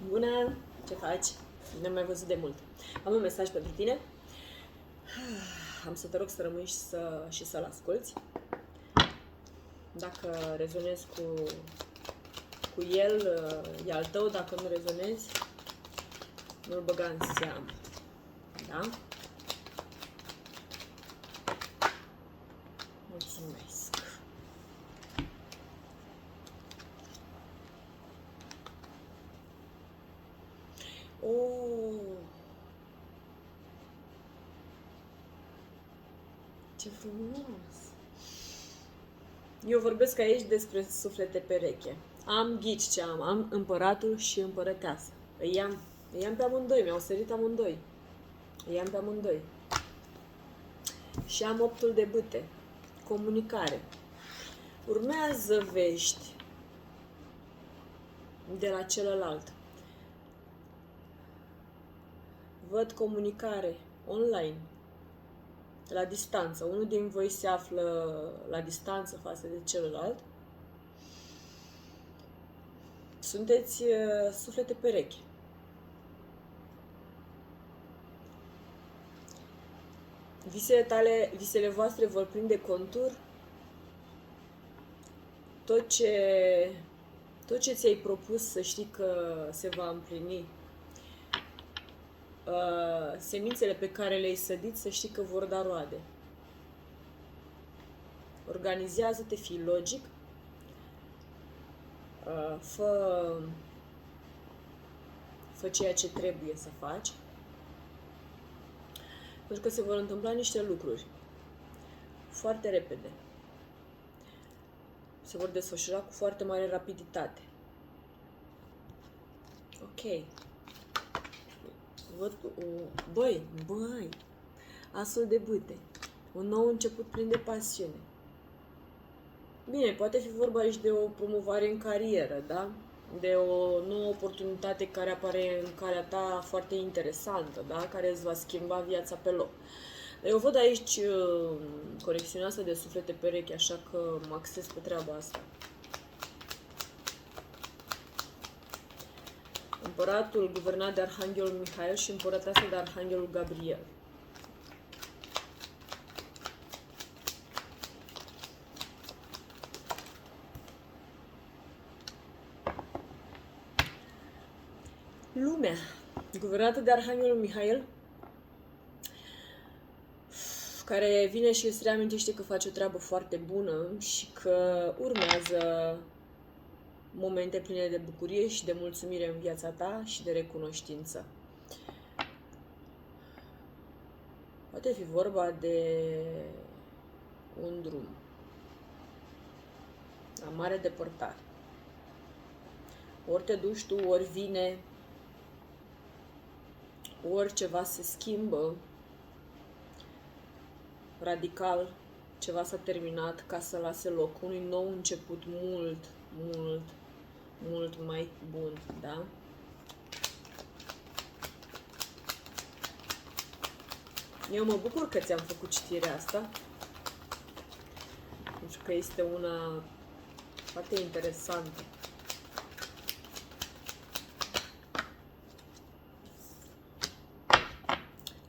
Bună! Ce faci? Ne-am mai văzut de mult. Am un mesaj pentru tine. Am să te rog să rămâi și să-l asculți. Dacă rezonezi cu el, e al tău. Dacă nu rezonezi, nu-l băga în seamă. Da? Mulțumesc! Oh! Ce frumos! Eu vorbesc aici despre suflete pereche. Am ghici ce am. Am împăratul și împărăteasă. Îi am pe amândoi, mi-au sărit amândoi. Îi am pe amândoi. Și am optul de bâte. Comunicare. Urmează vești de la celălalt. Văd comunicare online, la distanță. Unul din voi se află la distanță față de celălalt. Sunteți suflete pereche. Visele voastre vor prinde contur. Tot ce ți-ai propus să știi că se va împlini. Semințele pe care le-ai sădit să știi că vor da roade. Organizează-te, fii logic. Fă ceea ce trebuie să faci. Pentru că se vor întâmpla niște lucruri foarte repede. Se vor desfășura cu foarte mare rapiditate. Ok. Văd, băi, asul de bâte. Un nou început plin de pasiune. Bine, poate fi vorba aici de o promovare în carieră, da? De o nouă oportunitate care apare în calea ta foarte interesantă, da? Care îți va schimba viața pe loc. Eu văd aici conexiunea asta de suflete pereche, așa că mă axez pe treaba asta. Împăratul guvernat de Arhanghelul Mihail și împărăteasa de Arhanghelul Gabriel. Lumea, guvernată de Arhanghelul Mihail, care vine și îți reamintește că face o treabă foarte bună și că urmează momente pline de bucurie și de mulțumire în viața ta și de recunoștință. Poate fi vorba de un drum la mare depărtare. Ori te duci tu, ori vine, ori ceva se schimbă radical, ceva s-a terminat ca să lase loc unui nou început mult mai bun, da? Eu mă bucur că ți-am făcut citirea asta, pentru că este una foarte interesantă.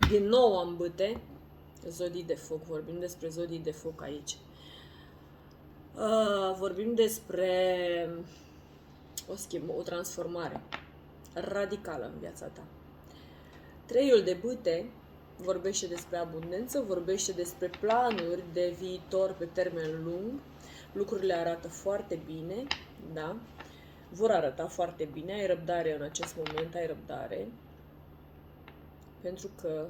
Din nou am bâte, zodii de foc, vorbim despre zodii de foc aici. Vorbim despre o transformare radicală în viața ta. Treiul de bâte vorbește despre abundență, vorbește despre planuri de viitor pe termen lung. Lucrurile arată foarte bine, da? Vor arăta foarte bine, ai răbdare în acest moment, ai răbdare. Pentru că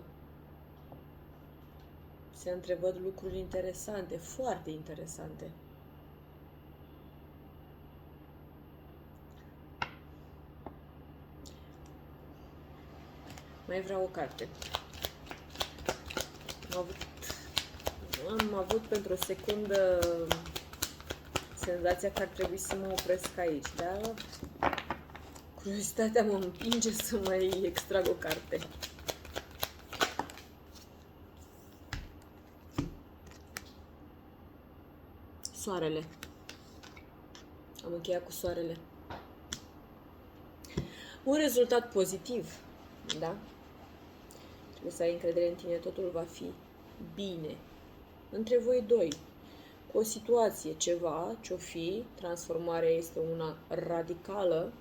se întrevăd lucruri interesante, foarte interesante. Mai vreau o carte. Am avut pentru o secundă senzația că ar trebui să mă opresc aici, dar curiozitatea mă împinge să mai extrag o carte. Soarele. Am încheiat cu soarele. Un rezultat pozitiv, da? Trebuie să ai încredere în tine, totul va fi bine. Între voi doi, cu o situație, ceva, ce-o fi, transformarea este una radicală,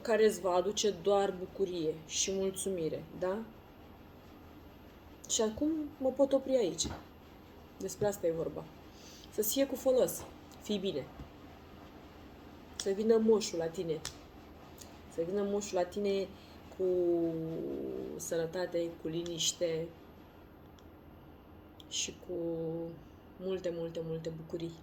care îți va aduce doar bucurie și mulțumire, da? Și acum mă pot opri aici. Despre asta e vorba. Să-ți fie cu folos. Fii bine. Să vină moșul la tine. Să vină moșul la tine cu sănătate, cu liniște și cu multe, multe, multe bucurii.